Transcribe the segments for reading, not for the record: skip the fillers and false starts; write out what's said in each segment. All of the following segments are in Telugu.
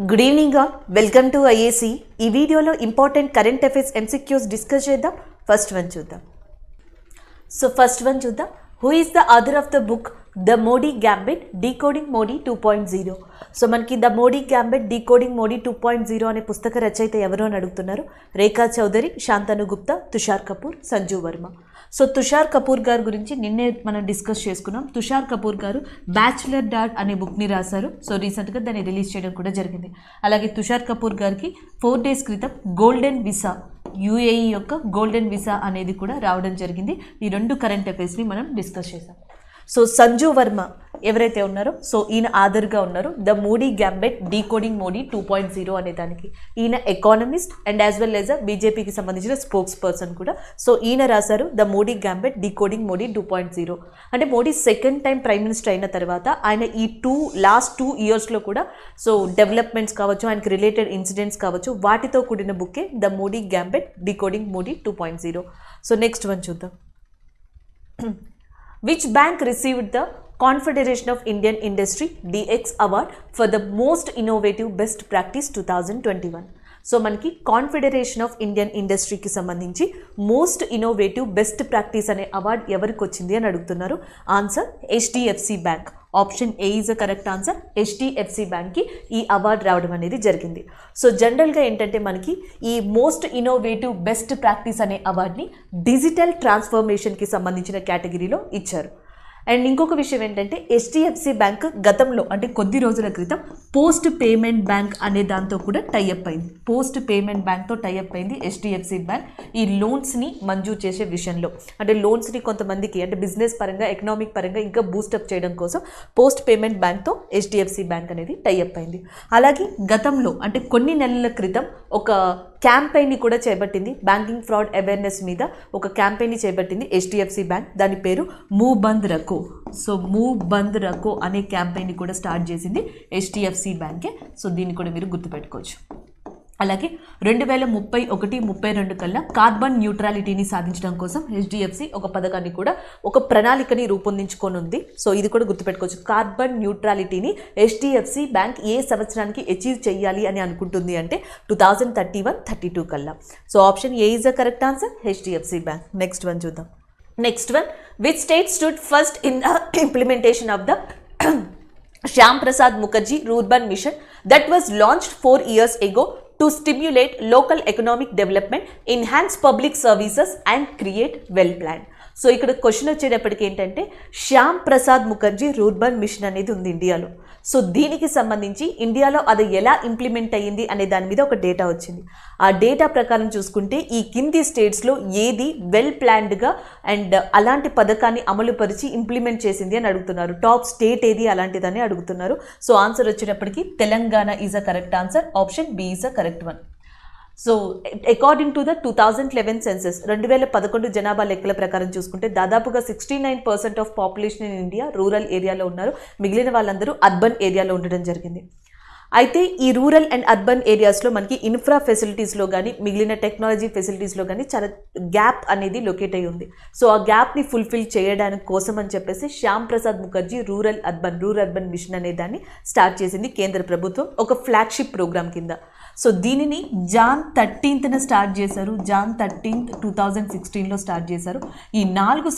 Good evening all, welcome to IAC. ఈ వీడియోలో important current affairs MCQs discuss చేద్దాం. ఫస్ట్ వన్ చూద్దాం. Who is the author of the book the Modi gambit decoding Modi 2.0? So మనకి the Modi gambit decoding Modi 2.0 అనే పుస్తక రచయిత ఎవరు అని అడుగుతున్నారు. రేఖా చౌదరి, శాంతను గుప్తా, తుషార్ కపూర్, సంజు వర్మ. సో తుషార్ కపూర్ గారి గురించి నిన్నే మనం డిస్కస్ చేసుకున్నాం. తుషార్ కపూర్ గారు బ్యాచులర్ డాడ్ అనే బుక్ని రాశారు. సో రీసెంట్గా దాన్ని రిలీజ్ చేయడం కూడా జరిగింది. అలాగే తుషార్ కపూర్ గారికి 4 days క్రితం గోల్డెన్ వీసా, యూఏఈ యొక్క గోల్డెన్ వీసా అనేది కూడా రావడం జరిగింది. ఈ 2 కరెంట్ అఫైర్స్ని మనం డిస్కస్ చేసాం. సో సంజు వర్మ ఎవరైతే ఉన్నారో, సో ఈయన ఆధర్గా ఉన్నారు the Modi gambit decoding Modi 2.0 అనే దానికి. ఈయన economist and as well as బీజేపీకి సంబంధించిన స్పోక్స్ పర్సన్ కూడా. సో ఈయన రాశారు the Modi gambit decoding Modi 2.0. అంటే Modi second time prime minister అయిన తర్వాత ఆయన ఈ లాస్ట్ 2 yearsలో కూడా సో డెవలప్మెంట్స్ కావచ్చు, ఆయనకి రిలేటెడ్ ఇన్సిడెంట్స్ కావచ్చు, వాటితో కూడిన బుక్కే the Modi gambit decoding Modi 2.0. So next one చూద్దాం. Which bank received the Confederation of Indian Industry DX Award for the most innovative best practice 2021? So మనకి కాన్ఫెడరేషన్ ఆఫ్ ఇండియన్ ఇండస్ట్రీకి సంబంధించి మోస్ట్ ఇన్నోవేటివ్ బెస్ట్ ప్రాక్టీస్ అనే అవార్డు ఎవరికి వచ్చింది అని అడుగుతున్నారు. Answer HDFC bank. Option A is a correct answer. HDFC బ్యాంక్కి ఈ అవార్డు రావడం అనేది జరిగింది. సో జనరల్గా ఏంటంటే మనకి ఈ మోస్ట్ ఇన్నోవేటివ్ బెస్ట్ ప్రాక్టీస్ అనే అవార్డుని డిజిటల్ ట్రాన్స్ఫర్మేషన్కి సంబంధించిన కేటగిరీలో ఇచ్చారు. అండ్ ఇంకొక విషయం ఏంటంటే HDFC బ్యాంక్ గతంలో అంటే కొద్ది రోజుల క్రితం పోస్ట్ పేమెంట్ బ్యాంక్ అనే దాంతో కూడా టైఅప్ అయింది. పోస్ట్ పేమెంట్ బ్యాంక్తో టైఅప్ అయింది HDFC బ్యాంక్ ఈ లోన్స్ని మంజూరు చేసే విషయంలో. అంటే లోన్స్ని కొంతమందికి అంటే బిజినెస్ పరంగా, ఎకనామిక్ పరంగా ఇంకా బూస్టప్ చేయడం కోసం పోస్ట్ పేమెంట్ బ్యాంక్తో HDFC బ్యాంక్ అనేది టైఅప్ అయింది. అలాగే గతంలో అంటే కొన్ని నెలల క్రితం ఒక క్యాంపెయిన్ని కూడా చేపట్టింది. బ్యాంకింగ్ ఫ్రాడ్ అవేర్నెస్ మీద ఒక క్యాంపెయిన్ని చేపట్టింది HDFC బ్యాంక్. దాని పేరు మూవ్ బంద్ రఖో. సో మూవ్ బంద్ రఖో అనే క్యాంపెయిన్ని కూడా స్టార్ట్ చేసింది HDFC బ్యాంకే. సో దీన్ని కూడా మీరు గుర్తుపెట్టుకోవచ్చు. అలాగే 2031-32 కల్లా కార్బన్ న్యూట్రాలిటీని సాధించడం కోసం HDFC ఒక పథకాన్ని కూడా, ఒక ప్రణాళికని రూపొందించుకోనుంది. సో ఇది కూడా గుర్తుపెట్టుకోవచ్చు. కార్బన్ న్యూట్రాలిటీని HDFC బ్యాంక్ ఏ సంవత్సరానికి అచీవ్ చేయాలి అని అనుకుంటుంది అంటే 2031-32 కల్లా. So option A is the correct answer, HDFC bank. Next one చూద్దాం. Next one, which state stood first in the implementation of the Shyam Prasad Mukherjee Rural Mission that was launched 4 years ago to stimulate local economic development, enhance public services and create well plan? So ఇక్కడ క్వశ్చన్ వచ్చేటప్పటికి ఏంటంటే శ్యామ్ ప్రసాద్ ముఖర్జీ రూర్బన్ మిషన్ అనేది ఉంది ఇండియాలో. సో దీనికి సంబంధించి ఇండియాలో అది ఎలా ఇంప్లిమెంట్ అయ్యింది అనే దాని మీద ఒక డేటా వచ్చింది. ఆ డేటా ప్రకారం చూసుకుంటే ఈ కింది స్టేట్స్లో ఏది వెల్ ప్లాన్డ్గా అండ్ అలాంటి పథకాన్ని అమలుపరిచి ఇంప్లిమెంట్ చేసింది అని అడుగుతున్నారు. టాప్ స్టేట్ ఏది అలాంటిదని అడుగుతున్నారు. సో ఆన్సర్ వచ్చేటప్పటికి Telangana is a correct answer. Option B is a correct one. So according to the 2011 census 2011 జనాభా లెక్కల ప్రకారం చూసుకుంటే దాదాపుగా 69% of population in India rural ఏరియాలో ఉన్నారు. మిగిలిన వాళ్ళందరూ అర్బన్ ఏరియాలో ఉండడం జరిగింది. అయితే ఈ రూరల్ అండ్ అర్బన్ ఏరియాస్లో మనకి ఇన్ఫ్రా ఫెసిలిటీస్లో కానీ, మిగిలిన టెక్నాలజీ ఫెసిలిటీస్లో కానీ చాలా గ్యాప్ అనేది లొకేట్ అయి ఉంది. సో ఆ గ్యాప్ని ఫుల్ఫిల్ చేయడానికి కోసం అని చెప్పేసి Shyam Prasad Mukherjee rural urban mission అనే దాన్ని స్టార్ట్ చేసింది కేంద్ర ప్రభుత్వం ఒక ఫ్లాగ్షిప్ ప్రోగ్రామ్ కింద. సో దీనిని Jan 13th స్టార్ట్ చేశారు. Jan 13th 2016లో స్టార్ట్ చేశారు. ఈ 5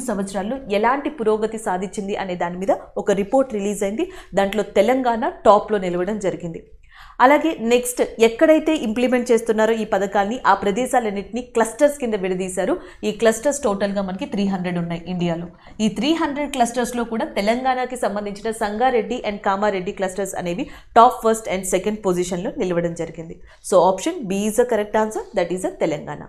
సంవత్సరాల్లో ఎలాంటి పురోగతి సాధించింది అనే దాని మీద ఒక రిపోర్ట్ రిలీజ్ అయింది. దాంట్లో తెలంగాణ టాప్లో నిలవడం జరిగింది. అలాగే నెక్స్ట్ ఎక్కడైతే ఇంప్లిమెంట్ చేస్తున్నారో ఈ పథకాన్ని ఆ ప్రదేశాలన్నింటినీ క్లస్టర్స్ కింద విడదీశారు. ఈ క్లస్టర్స్ టోటల్గా మనకి 300 ఉన్నాయి ఇండియాలో. ఈ 300 క్లస్టర్స్లో కూడా తెలంగాణకి సంబంధించిన సంగారెడ్డి అండ్ కామారెడ్డి క్లస్టర్స్ అనేవి టాప్ 1st and 2nd పొజిషన్లో నిలవడం జరిగింది. So option B is a correct answer, that is a Telangana.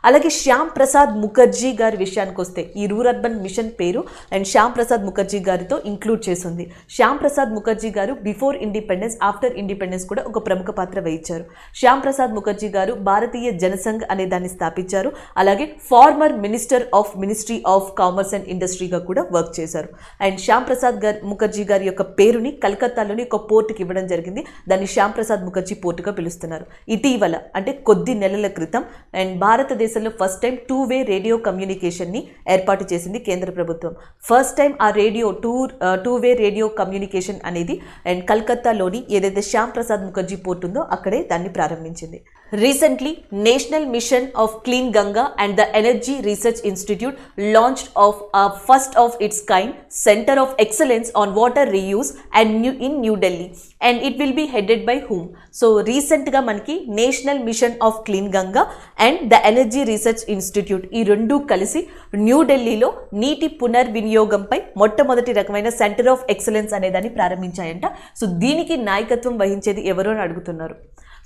అలాగే శ్యామ్ ప్రసాద్ ముఖర్జీ గారి విషయానికి వస్తే ఈ రూరల్ మిషన్ పేరు అండ్ శ్యామ్ ప్రసాద్ ముఖర్జీ గారితో ఇంక్లూడ్ చేసింది. శ్యామ్ ప్రసాద్ ముఖర్జీ గారు బిఫోర్ ఇండిపెండెన్స్, ఆఫ్టర్ ఇండిపెండెన్స్ కూడా ఒక ప్రముఖ పాత్ర వహించారు. శ్యామ్ ప్రసాద్ ముఖర్జీ గారు భారతీయ జనసంఘ్ అనే దాన్ని స్థాపించారు. అలాగే former minister of ministry of commerce and ఇండస్ట్రీగా కూడా వర్క్ చేశారు. అండ్ శ్యామ్ ప్రసాద్ ముఖర్జీ గారి యొక్క పేరుని కలకత్తాలోని ఒక పోర్టుకి ఇవ్వడం జరిగింది. దాన్ని శ్యామ్ ప్రసాద్ ముఖర్జీ పోర్టుగా పిలుస్తున్నారు. ఇటీవల అంటే కొద్ది నెలల క్రితం అండ్ భారతదేశ భారతదేశంలో ఫస్ట్ టైం 2-వే రేడియో కమ్యూనికేషన్ని ఏర్పాటు చేసింది కేంద్ర ప్రభుత్వం. ఫస్ట్ టైం ఆ రేడియో 2-వే రేడియో కమ్యూనికేషన్ అనేది అండ్ కల్కత్తాలోని ఏదైతే శ్యామ్ ప్రసాద్ ముఖర్జీ పోర్ట్ ఉందో అక్కడే దాన్ని ప్రారంభించింది. Recently, National Mission of Clean Ganga and the Energy Research Institute launched a first of its kind Center of Excellence on Water Reuse in New Delhi, and it will be headed by whom? So recent ga manaki National Mission of Clean Ganga and the Energy Research Institute ఈ రెండు కలిసి న్యూ ఢిల్లీలో నీటి పునర్వినియోగంపై మొట్టమొదటి రకమైన సెంటర్ ఆఫ్ ఎక్సలెన్స్ అనేదాన్ని ప్రారంభించాయంట. సో దీనికి నాయకత్వం వహించేది ఎవరు అని అడుగుతున్నారు.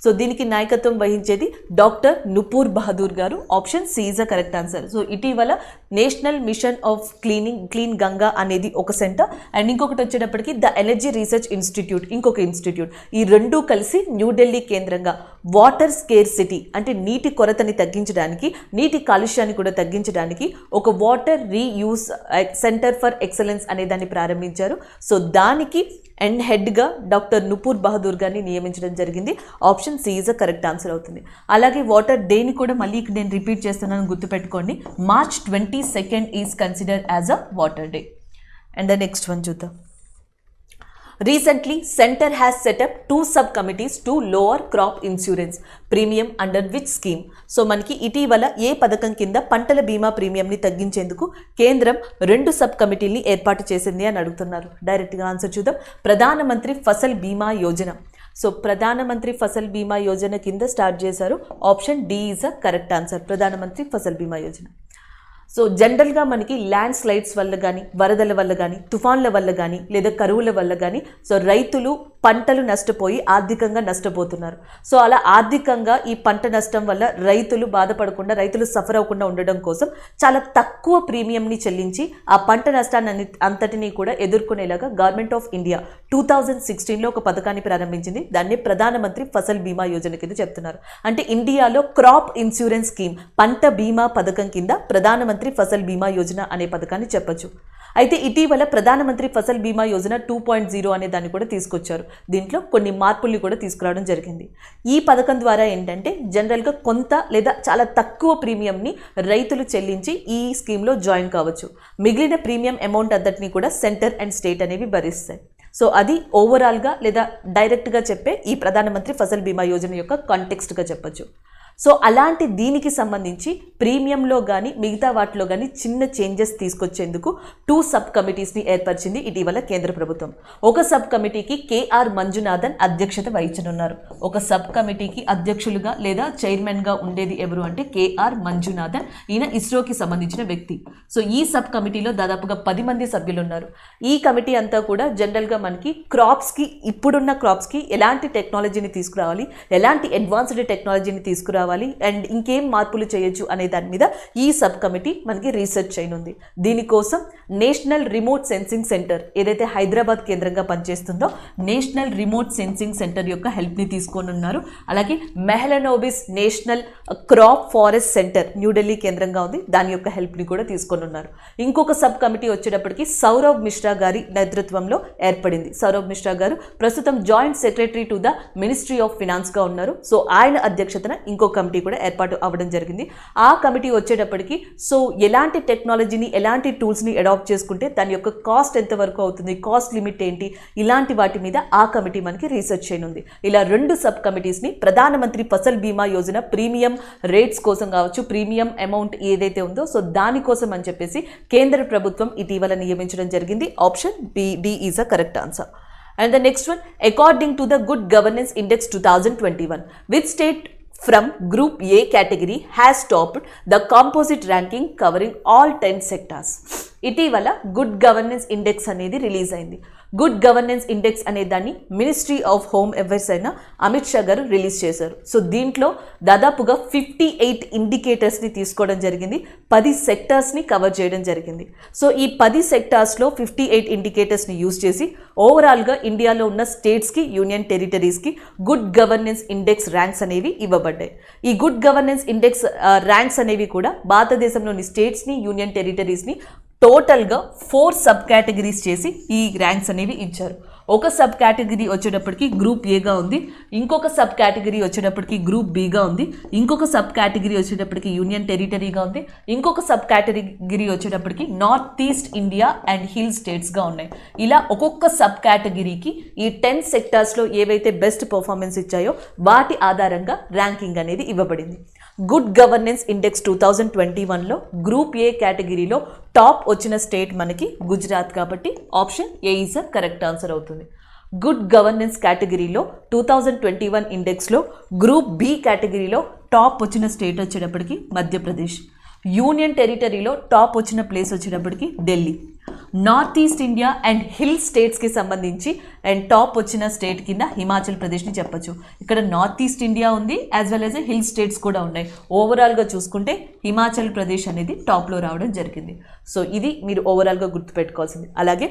సో దీనికి నాయకత్వం వహించేది డాక్టర్ నుపూర్ బహదూర్ గారు. Option C is the correct answer. So ఇటీవల national mission of clean Ganga అనేది ఒక సెంటర్ అండ్ ఇంకొకటి వచ్చేటప్పటికి ద ఎనర్జీ రీసెర్చ్ ఇన్స్టిట్యూట్ ఇంకొక ఇన్స్టిట్యూట్, ఈ రెండు కలిసి న్యూఢిల్లీ కేంద్రంగా వాటర్ స్కేర్ సిటీ అంటే నీటి కొరతని తగ్గించడానికి, నీటి కాలుష్యాన్ని కూడా తగ్గించడానికి ఒక water reuse centre for excellence అనే దాన్ని ప్రారంభించారు. సో దానికి అండ్ హెడ్గా డాక్టర్ నుపూర్ బహదూర్ గారిని నియమించడం జరిగింది. Option C is a correct answer అవుతుంది. అలాగే వాటర్ డేని కూడా మళ్ళీ ఇక్కడ నేను రిపీట్ చేస్తున్నాను, గుర్తుపెట్టుకోండి. March 22 is considered as a water day. And the next one చూద్దాం. Recently, Center has set up 2 subcommittees to lower crop insurance premium under which scheme? So మనకి ఇటీవల ఏ పథకం కింద పంటల బీమా ప్రీమియంని తగ్గించేందుకు కేంద్రం 2 సబ్ కమిటీల్ని ఏర్పాటు చేసింది అని అడుగుతున్నారు. డైరెక్ట్గా ఆన్సర్ చూద్దాం. ప్రధానమంత్రి ఫసల్ బీమా యోజన. సో ప్రధానమంత్రి ఫసల్ బీమా యోజన కింద స్టార్ట్ చేశారు. Option D is a correct answer. Pradhan Mantri Fasal బీమా యోజన. సో జనరల్గా మనకి ల్యాండ్ స్లైడ్స్ వల్ల కానీ, వరదల వల్ల కానీ, తుఫాన్ల వల్ల కానీ, లేదా కరువుల వల్ల కానీ సో రైతులు పంటలు నష్టపోయి ఆర్థికంగా నష్టపోతున్నారు. సో అలా ఆర్థికంగా ఈ పంట నష్టం వల్ల రైతులు బాధపడకుండా, రైతులు సఫర్ అవ్వకుండా ఉండడం కోసం చాలా తక్కువ ప్రీమియంని చెల్లించి ఆ పంట నష్టాన్ని అంతటినీ కూడా ఎదుర్కొనేలాగా గవర్నమెంట్ ఆఫ్ ఇండియా 2016లో ఒక పథకాన్ని ప్రారంభించింది. దాన్ని ప్రధానమంత్రి ఫసల్ బీమా యోజన కింద చెప్తున్నారు. అంటే ఇండియాలో క్రాప్ ఇన్సూరెన్స్ స్కీమ్, పంట బీమా పథకం కింద ప్రధానమంత్రి ఫసల్ బీమా యోజన అనే పథకాన్ని చెప్పొచ్చు. అయితే ఇటీవల ప్రధానమంత్రి ఫసల్ బీమా యోజన 2.0 అనే దాన్ని కూడా తీసుకొచ్చారు. దీంట్లో కొన్ని మార్పుల్ని కూడా తీసుకురావడం జరిగింది. ఈ పథకం ద్వారా ఏంటంటే జనరల్గా కొంత లేదా చాలా తక్కువ ప్రీమియంని రైతులు చెల్లించి ఈ స్కీమ్లో జాయిన్ కావచ్చు. మిగిలిన ప్రీమియం అమౌంట్ అంతటిని కూడా సెంటర్ అండ్ స్టేట్ అనేవి భరిస్తాయి. సో అది ఓవరాల్గా లేదా డైరెక్ట్గా చెప్పే ఈ ప్రధానమంత్రి ఫసల్ బీమా యోజన యొక్క కాంటెక్స్ట్గా చెప్పొచ్చు. సో అలాంటి దీనికి సంబంధించి ప్రీమియంలో కానీ మిగతా వాటిలో కానీ చిన్న చేంజెస్ తీసుకొచ్చేందుకు 2 సబ్ కమిటీస్ని ఏర్పరిచింది ఇటీవల కేంద్ర ప్రభుత్వం. ఒక సబ్ కమిటీకి కేఆర్ మంజునాథన్ అధ్యక్షత వహించనున్నారు. ఒక సబ్ కమిటీకి అధ్యక్షులుగా లేదా చైర్మన్గా ఉండేది ఎవరు అంటే కేఆర్ మంజునాథన్. ఈయన ఇస్రోకి సంబంధించిన వ్యక్తి. సో ఈ సబ్ కమిటీలో దాదాపుగా 10 మంది సభ్యులు ఉన్నారు. ఈ కమిటీ అంతా కూడా జనరల్గా మనకి క్రాప్స్కి, ఇప్పుడున్న క్రాప్స్కి ఎలాంటి టెక్నాలజీని తీసుకురావాలి, ఎలాంటి అడ్వాన్స్డ్ టెక్నాలజీని తీసుకురావాలి అండ్ ఇంకేం మార్పులు చేయొచ్చు అనే దాని మీద ఈ సబ్ కమిటీ మనకి రీసెర్చ్ చేయనుంది. దీనికోసం నేషనల్ రిమోట్ సెన్సింగ్ సెంటర్ ఏదైతే హైదరాబాద్ కేంద్రంగా పనిచేస్తుందో నేషనల్ రిమోట్ సెన్సింగ్ సెంటర్ యొక్క హెల్ప్ని తీసుకోనున్నారు. అలాగే Mahalanobis national crop forest centre New Delhi కేంద్రంగా ఉంది, దాని యొక్క హెల్ప్ని కూడా తీసుకోనున్నారు. ఇంకొక సబ్ కమిటీ వచ్చేటప్పటికి సౌరవ్ మిశ్రా గారి నేతృత్వంలో ఏర్పడింది. సౌరవ్ మిశ్రా గారు ప్రస్తుతం joint secretary to the ministry of ఫినాన్స్గా ఉన్నారు. సో ఆయన అధ్యక్షతన ఇంకొక కమిటీ కూడా ఏర్పాటు అవ్వడం జరిగింది. ఆ కమిటీ వచ్చేటప్పటికి సో ఎలాంటి టెక్నాలజీని, ఎలాంటి టూల్స్ని అడాప్ట్ చేసుకుంటే దాని యొక్క కాస్ట్ ఎంతవరకు అవుతుంది, కాస్ట్ లిమిట్ ఏంటి, ఇలాంటి వాటి మీద ఆ కమిటీ మనకి రీసెర్చ్ చేయనుంది. ఇలా 2 సబ్ కమిటీస్ని ప్రధానమంత్రి ఫసల్ బీమా యోజన ప్రీమియం రేట్స్ కోసం కావచ్చు, ప్రీమియం అమౌంట్ ఏదైతే ఉందో సో దానికోసం అని చెప్పేసి కేంద్ర ప్రభుత్వం ఇటీవల నియమించడం జరిగింది. Option D is a correct answer. And the next one, according to the Good Governance Index 2021, which state from Group A category has topped the composite ranking covering all 10 sectors? ఇటీవల గుడ్ గవర్నెన్స్ ఇండెక్స్ అనేది రిలీజ్ అయింది. గుడ్ గవర్నెన్స్ ఇండెక్స్ అనే దాన్ని మినిస్ట్రీ ఆఫ్ హోమ్ అఫైర్స్ అయిన అమిత్ షా గారు రిలీజ్ చేశారు. సో దీంట్లో దాదాపుగా 58 ఇండికేటర్స్ని తీసుకోవడం జరిగింది, 10 సెక్టార్స్ని కవర్ చేయడం జరిగింది. సో ఈ 10 సెక్టార్స్లో 58 ఇండికేటర్స్ని యూజ్ చేసి ఓవరాల్గా ఇండియాలో ఉన్న స్టేట్స్కి, యూనియన్ టెరిటరీస్కి గుడ్ గవర్నెన్స్ ఇండెక్స్ ర్యాంక్స్ అనేవి ఇవ్వబడ్డాయి. ఈ గుడ్ గవర్నెన్స్ ఇండెక్స్ ర్యాంక్స్ అనేవి కూడా భారతదేశంలోని స్టేట్స్ని, యూనియన్ టెరిటరీస్ని టోటల్గా 4 సబ్ కేటగిరీస్ చేసి ఈ ర్యాంక్స్ అనేవి ఇచ్చారు. ఒక సబ్ కేటగిరీ వచ్చేటప్పటికి గ్రూప్ ఏగా ఉంది, ఇంకొక సబ్ కేటగిరీ వచ్చేటప్పటికి గ్రూప్ బిగా ఉంది, ఇంకొక సబ్ కేటగిరీ వచ్చేటప్పటికి యూనియన్ టెరిటరీగా ఉంది, ఇంకొక సబ్ కేటగిరీ వచ్చేటప్పటికి north east India and hill స్టేట్స్గా ఉన్నాయి. ఇలా ఒక్కొక్క సబ్ కేటగిరీకి ఈ 10 సెక్టార్స్లో ఏవైతే బెస్ట్ పర్ఫార్మెన్స్ ఇచ్చాయో వాటి ఆధారంగా ర్యాంకింగ్ అనేది ఇవ్వబడింది. గుడ్ గవర్నెన్స్ ఇండెక్స్ 2021లో గ్రూప్ ఏ కేటగిరీలో టాప్ వచ్చిన స్టేట్ మనకి గుజరాత్, కాబట్టి option A is a correct answer అవుతుంది. గుడ్ గవర్నెన్స్ కేటగిరీలో 2021 ఇండెక్స్లో గ్రూప్ బి కేటగిరీలో టాప్ వచ్చిన స్టేట్ వచ్చేటప్పటికి మధ్యప్రదేశ్, యూనియన్ టెరిటరీలో టాప్ వచ్చిన ప్లేస్ వచ్చేటప్పటికి Delhi, north east India and hill స్టేట్స్కి సంబంధించి అండ్ టాప్ వచ్చిన స్టేట్ కింద హిమాచల్ ప్రదేశ్ని చెప్పచ్చు. ఇక్కడ నార్త్ ఈస్ట్ ఇండియా ఉంది as well as hill states కూడా ఉన్నాయి. ఓవరాల్గా చూసుకుంటే హిమాచల్ ప్రదేశ్ అనేది టాప్లో రావడం జరిగింది. సో ఇది మీరు ఓవరాల్గా గుర్తుపెట్టుకోవాల్సింది. అలాగే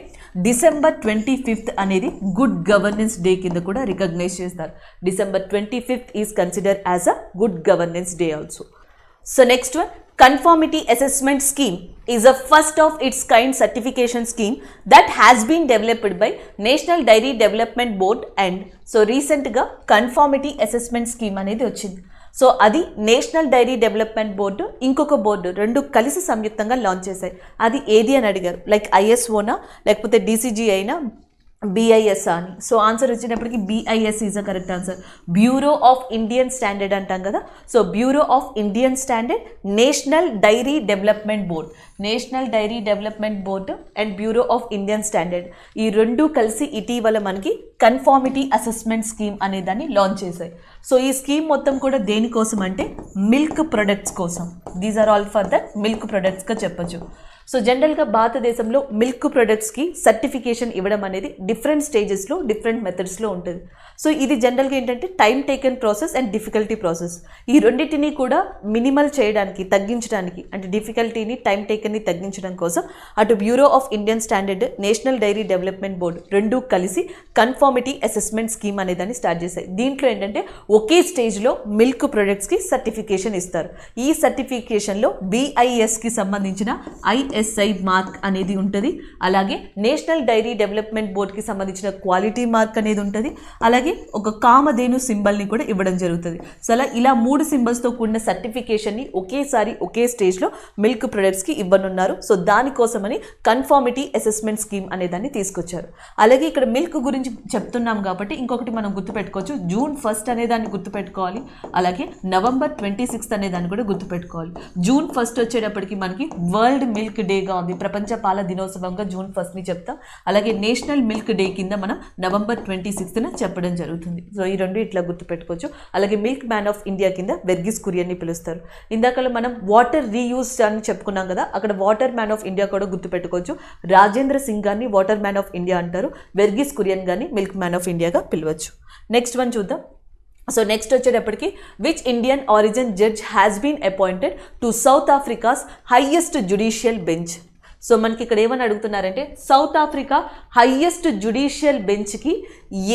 డిసెంబర్ 25th అనేది గుడ్ గవర్నెన్స్ డే కింద కూడా రికగ్నైజ్ చేస్తారు. December 25th is consider as a good governance day also. So next one, conformity assessment scheme is a first of its kind certification scheme that has been developed by National Dairy Development Board and so recent గా conformity assessment scheme అనేది వచ్చింది. సో అది నేషనల్ డైరీ డెవలప్మెంట్ బోర్డు ఇంకొక బోర్డు రెండు కలిసి సంయుక్తంగా లాంచ్ చేశాయి. అది ఏది అని అడిగారు, లైక్ ఐఎస్ఓనా లేకపోతే డీసీజీ అయినా బిఐఎస్ అని. సో ఆన్సర్ వచ్చినప్పటికీ BIS is a correct answer. Bureau of Indian standard అంటాం కదా, so bureau of Indian standard, national dairy development board, national dairy development board and bureau of Indian standard ఈ రెండు కలిసి ఇటీవల మనకి కన్ఫార్మిటీ అసెస్మెంట్ స్కీమ్ అనే దాన్ని లాంచ్ చేశాయి. సో ఈ స్కీమ్ మొత్తం కూడా దేనికోసం అంటే మిల్క్ ప్రొడక్ట్స్ కోసం. These are all for the milk ప్రొడక్ట్స్గా చెప్పచ్చు. సో జనరల్గా భారతదేశంలో మిల్క్ ప్రొడక్ట్స్కి సర్టిఫికేషన్ ఇవ్వడం అనేది డిఫరెంట్ స్టేజెస్లో డిఫరెంట్ మెథడ్స్లో ఉంటుంది. సో ఇది జనరల్గా ఏంటంటే time taken process and difficulty process. ఈ రెండింటిని కూడా మినిమల్ చేయడానికి, తగ్గించడానికి, అంటే డిఫికల్టీని టైం టేకెన్ని తగ్గించడం కోసం అటు bureau of Indian standard, national dairy development board రెండూ కలిసి కన్ఫార్మిటీ అసెస్మెంట్ స్కీమ్ అనే దాన్ని స్టార్ట్ చేశాయి. దీంట్లో ఏంటంటే ఒకే స్టేజ్లో మిల్క్ ప్రొడక్ట్స్కి సర్టిఫికేషన్ ఇస్తారు. ఈ సర్టిఫికేషన్లో బిఐఎస్కి సంబంధించిన ఐఎస్ఐ మార్క్ అనేది ఉంటుంది, అలాగే నేషనల్ డైరీ డెవలప్మెంట్ బోర్డ్కి సంబంధించిన క్వాలిటీ మార్క్ అనేది ఉంటుంది, అలాగే ఒక కామధేను సింబల్ని కూడా ఇవ్వడం జరుగుతుంది. సో అలా ఇలా 3 సింబల్స్తో కూడిన సర్టిఫికేషన్ని ఒకేసారి ఒకే స్టేజ్లో మిల్క్ ప్రొడక్ట్స్కి ఇవ్వనున్నారు. సో దానికోసమని కన్ఫార్మిటీ అసెస్మెంట్ స్కీమ్ అనే దాన్ని తీసుకొచ్చారు. అలాగే ఇక్కడ మిల్క్ గురించి చెప్తున్నాం కాబట్టి ఇంకొకటి మనం గుర్తుపెట్టుకోవచ్చు, June 1st అనే దాన్ని గుర్తుపెట్టుకోవాలి, అలాగే November 26th అనే దాన్ని కూడా గుర్తుపెట్టుకోవాలి. June 1st వచ్చేటప్పటికి మనకి వరల్డ్ మిల్క్ డేగా ఉంది, ప్రపంచ పాల దినోత్సవంగా June 1st చెప్తాం. అలాగే నేషనల్ మిల్క్ డే కింద మనం November 26th చెప్పడం జరుగుతుంది. సో ఈ రెండు ఇట్లా గుర్తుపెట్టుకోవచ్చు. అలాగే మిల్క్ మ్యాన్ ఆఫ్ ఇండియా కింద వెర్గిస్ కురియన్ని పిలుస్తారు. ఇందాకలో మనం వాటర్ రీయూజ్ అని చెప్పుకున్నాం కదా, అక్కడ వాటర్ మ్యాన్ ఆఫ్ ఇండియా కూడా గుర్తుపెట్టుకోవచ్చు. రాజేంద్ర సింగ్ గారిని వాటర్ మ్యాన్ ఆఫ్ ఇండియా అంటారు, వెర్గిస్ కురియన్ గారిని మిల్క్ మ్యాన్ ఆఫ్ ఇండియాగా పిలవచ్చు. నెక్స్ట్ వన్ చూద్దాం. సో నెక్స్ట్ వచ్చేటప్పటికి which Indian origin judge has been appointed to South Africa's highest judicial bench. So మనకి ఇక్కడ ఏమని అడుగుతున్నారంటే సౌత్ ఆఫ్రికా హైయెస్ట్ జ్యుడిషియల్ బెంచ్కి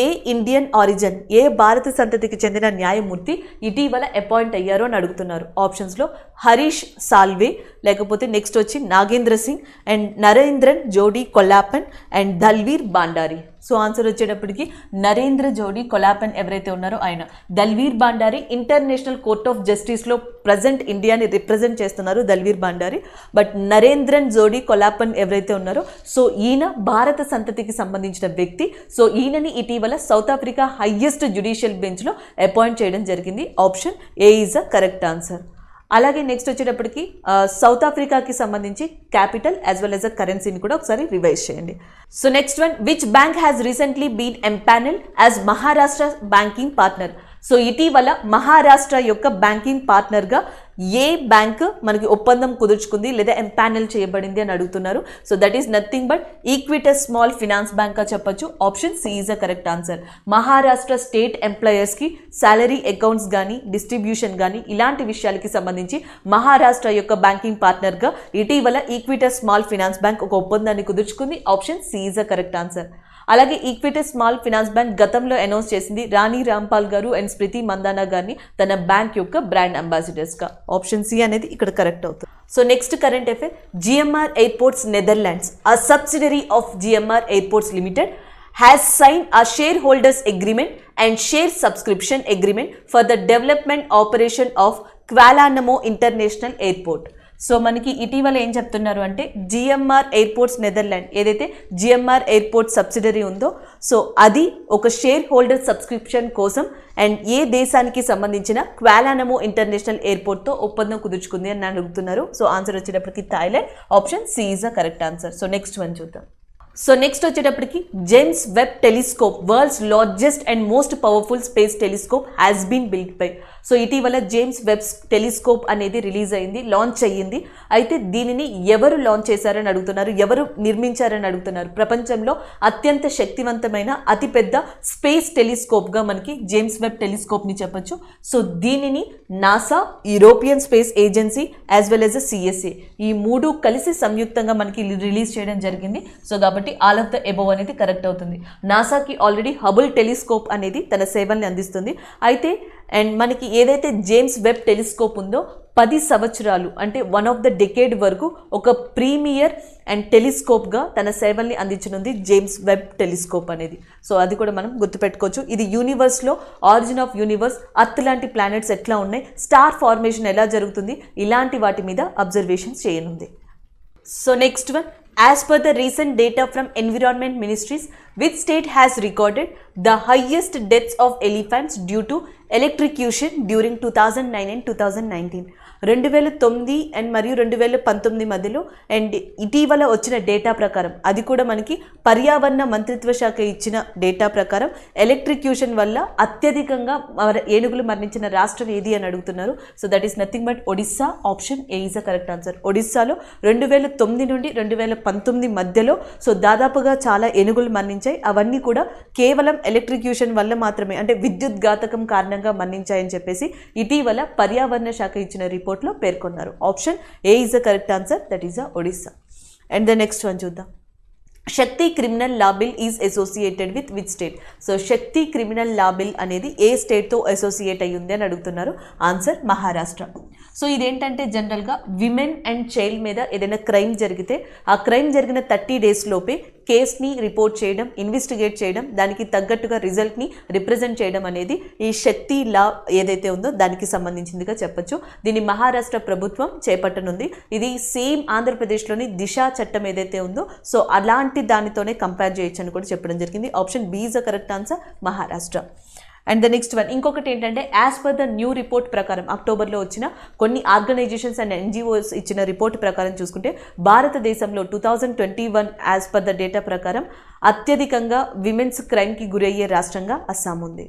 ఏ ఇండియన్ ఆరిజిన్, ఏ భారత సంతతికి చెందిన న్యాయమూర్తి ఇటీవల అపాయింట్ అయ్యారో అని అడుగుతున్నారు. ఆప్షన్స్లో హరీష్ సాల్వే, లేకపోతే నెక్స్ట్ వచ్చి Nagendra Singh and Narendran Jodi Kollapan and Dalveer Bhandari. So answer వచ్చేటప్పటికి నరేంద్ర జోడీ కొల్లాపన్ ఎవరైతే ఉన్నారో ఆయన. Dalveer Bhandari international court of జస్టిస్లో ప్రజెంట్ ఇండియాని రిప్రజెంట్ చేస్తున్నారు దల్వీర్ బాండారి. బట్ నరేంద్రన్ జోడీ కొల్లాపన్ ఎవరైతే ఉన్నారో సో ఈయన భారత సంతతికి సంబంధించిన వ్యక్తి. సో ఈయనని ఇటీవల సౌత్ ఆఫ్రికా హైయెస్ట్ జ్యుడిషియల్ బెంచ్లో అపాయింట్ చేయడం జరిగింది. Option A is a correct answer. అలాగే నెక్స్ట్ వచ్చేటప్పటికి సౌత్ ఆఫ్రికాకి సంబంధించి capital as well as a కరెన్సీని కూడా ఒకసారి రివైజ్ చేయండి. So next one, which bank has recently been empanel as Maharashtra banking partner. So ఇటీవల మహారాష్ట్ర యొక్క బ్యాంకింగ్ పార్ట్నర్గా ఏ బ్యాంక్ మనకి ఒప్పందం కుదుర్చుకుంది లేదా ఎంపానెల్ చేయబడింది అని అడుగుతున్నారు. So that is nothing but Equitas small finance బ్యాంక్గా చెప్పొచ్చు. Option C is a correct answer. Maharashtra state ఎంప్లాయర్స్కి శాలరీ అకౌంట్స్ కానీ డిస్ట్రిబ్యూషన్ కానీ ఇలాంటి విషయాలకి సంబంధించి మహారాష్ట్ర యొక్క బ్యాంకింగ్ పార్ట్నర్గా ఇటీవల ఈక్విటస్ స్మాల్ ఫినాన్స్ బ్యాంక్ ఒక ఒప్పందాన్ని కుదుర్చుకుంది. Option C is a correct answer. అలాగే ఈక్విటీ స్మాల్ ఫినాన్స్ బ్యాంక్ గతంలో అనౌన్స్ చేసింది రాణి రాంపాల్ గారు అండ్ స్మృతి మందానా గారిని తన బ్యాంక్ యొక్క బ్రాండ్ అంబాసిడర్స్గా. ఆప్షన్ సి అనేది ఇక్కడ కరెక్ట్ అవుతుంది. So next current affair, GMR airports Netherlands, a subsidiary of GMR Airports Limited, has signed a shareholders agreement and share subscription agreement for the development operation of Kuala Lumpur International Airport. So మనకి ఇటీవల ఏం చెప్తున్నారు అంటే జిఎంఆర్ ఎయిర్పోర్ట్స్ నెదర్లాండ్ ఏదైతే జిఎంఆర్ ఎయిర్పోర్ట్ సబ్సిడరీ ఉందో సో అది ఒక షేర్ హోల్డర్ సబ్స్క్రిప్షన్ కోసం అండ్ ఏ దేశానికి సంబంధించిన క్వాలా లంపూర్ ఇంటర్నేషనల్ ఎయిర్పోర్ట్తో ఒప్పందం కుదుర్చుకుంది అని అడుగుతున్నారు. సో ఆన్సర్ వచ్చేటప్పటికి Thailand. Option C is the correct answer. So next one చూద్దాం. సో నెక్స్ట్ వచ్చేటప్పటికి James Webb telescope world's largest and most powerful space telescope has been built by. So ఇటీవల జేమ్స్ వెబ్ టెలిస్కోప్ అనేది రిలీజ్ అయింది, లాంచ్ అయ్యింది. అయితే దీనిని ఎవరు లాంచ్ చేశారని అడుగుతున్నారు, ఎవరు నిర్మించారని అడుగుతున్నారు. ప్రపంచంలో అత్యంత శక్తివంతమైన అతిపెద్ద స్పేస్ టెలిస్కోప్గా మనకి జేమ్స్ వెబ్ టెలిస్కోప్ని చెప్పొచ్చు. సో దీనిని NASA, European space agency as well as CSA ఈ మూడు కలిసి సంయుక్తంగా మనకి రిలీజ్ చేయడం జరిగింది. సో కాబట్టి ఆల్ ఆఫ్ ద ఎబోవ్ అనేది కరెక్ట్ అవుతుంది. నాసాకి ఆల్రెడీ హబుల్ టెలిస్కోప్ అనేది తన సేవల్ని అందిస్తుంది. అయితే అండ్ మనకి ఏదైతే జేమ్స్ వెబ్ టెలిస్కోప్ ఉందో 10 సంవత్సరాలు అంటే 1 ఆఫ్ ద డెకేడ్ వరకు ఒక ప్రీమియర్ అండ్ టెలిస్కోప్గా తన సేవల్ని అందించనుంది జేమ్స్ వెబ్ టెలిస్కోప్ అనేది. సో అది కూడా మనం గుర్తుపెట్టుకోవచ్చు. ఇది యూనివర్స్లో ఆరిజిన్ ఆఫ్ యూనివర్స్, అర్త్ లాంటి ప్లానెట్స్ ఎట్లా ఉన్నాయి, స్టార్ ఫార్మేషన్ ఎలా జరుగుతుంది, ఇలాంటి వాటి మీద అబ్జర్వేషన్స్ చేయనుంది. So next one. As per the recent data from Environment Ministries, which state has recorded the highest deaths of elephants due to electrocution during 2009 and 2019? 2009 and మరియు 2019 మధ్యలో అండ్ ఇటీవల వచ్చిన డేటా ప్రకారం, అది కూడా మనకి పర్యావరణ మంత్రిత్వ శాఖ ఇచ్చిన డేటా ప్రకారం ఎలక్ట్రిక్యూషన్ వల్ల అత్యధికంగా ఏనుగులు మరణించిన రాష్ట్రం ఏది అని అడుగుతున్నారు. So that is nothing but Odisha. Option A is the correct answer. ఒడిస్సాలో 2009 నుండి 2019 మధ్యలో సో దాదాపుగా చాలా ఏనుగులు మరణించాయి. అవన్నీ కూడా కేవలం ఎలక్ట్రిక్యూషన్ వల్ల మాత్రమే, అంటే విద్యుత్ ఘాతకం కారణంగా మరణించాయని చెప్పేసి ఇటీవల పర్యావరణ శాఖ ఇచ్చిన రిపోర్ట్లో పేర్కొన్నారు. Option A is the correct answer. That is the Odisha. And the next one చూద్దాం. Shakti criminal law bill is associated with which state? So Shakti criminal law bill అనేది ఏ స్టేట్తో అసోసియేట్ అయ్యి ఉంది అని అడుగుతున్నారు. ఆన్సర్ మహారాష్ట్ర. సో ఇదేంటంటే జనరల్గా విమెన్ అండ్ చైల్డ్ మీద ఏదైనా క్రైమ్ జరిగితే ఆ క్రైమ్ జరిగిన 30 days లోపే కేస్ని రిపోర్ట్ చేయడం, ఇన్వెస్టిగేట్ చేయడం, దానికి తగ్గట్టుగా రిజల్ట్ని రిప్రజెంట్ చేయడం అనేది ఈ శక్తి లా ఏదైతే ఉందో దానికి సంబంధించిందిగా చెప్పొచ్చు. దీన్ని మహారాష్ట్ర ప్రభుత్వం చేపట్టనుంది. ఇది సేమ్ ఆంధ్రప్రదేశ్లోని దిశ చట్టం ఏదైతే ఉందో సో అలాంటి దానితోనే కంపేర్ చేయొచ్చు అని కూడా చెప్పడం జరిగింది. Option B is the correct answer, Maharashtra. And the next one. ఇంకొకటి ఏంటంటే as per the new report ప్రకారం అక్టోబర్లో వచ్చిన కొన్ని ఆర్గనైజేషన్స్ అండ్ ఎన్జిఓస్ ఇచ్చిన రిపోర్ట్ ప్రకారం చూసుకుంటే భారతదేశంలో 2021 యాజ్ పర్ ద డేటా ప్రకారం అత్యధికంగా విమెన్స్ క్రైమ్కి గురయ్యే రాష్ట్రంగా అస్సాం ఉంది.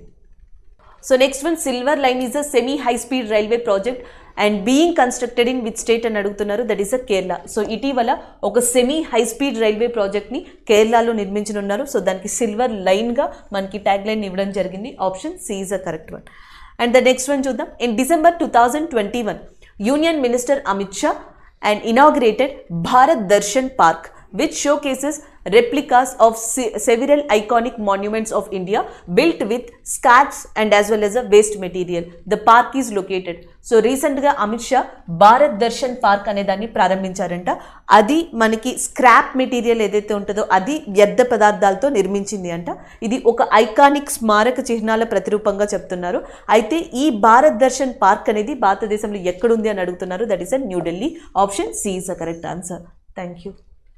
So next one. Silver line is a semi high speed railway project and being constructed in which state అని అడుగుతున్నారు. That is a Kerala. So ఇటీవల ఒక సెమీ హై స్పీడ్ రైల్వే ప్రాజెక్ట్ని కేరళలో నిర్మించనున్నారు. సో దానికి సిల్వర్ లైన్గా మనకి ట్యాగ్ లైన్ ఇవ్వడం జరిగింది. Option C is the correct one. And the next one చూద్దాం. In December 2021 union minister Amit Shah and inaugurated Bharat Darshan park which showcases replicas of several iconic monuments of India built with scraps and as well as a waste material. The park is located. So రీసెంట్గా అమిత్ షా భారత్ దర్శన్ పార్క్ అనే దాన్ని ప్రారంభించారంట. అది మనకి స్క్రాప్ మెటీరియల్ ఏదైతే ఉంటుందో అది వ్యర్థ పదార్థాలతో నిర్మించింది అంట. ఇది ఒక ఐకానిక్ స్మారక చిహ్నాల ప్రతిరూపంగా చెప్తున్నారు. అయితే ఈ భారత్ దర్శన్ పార్క్ అనేది భారతదేశంలో ఎక్కడుంది అని అడుగుతున్నారు. That is a New Delhi. Option C is the correct answer. Thank you.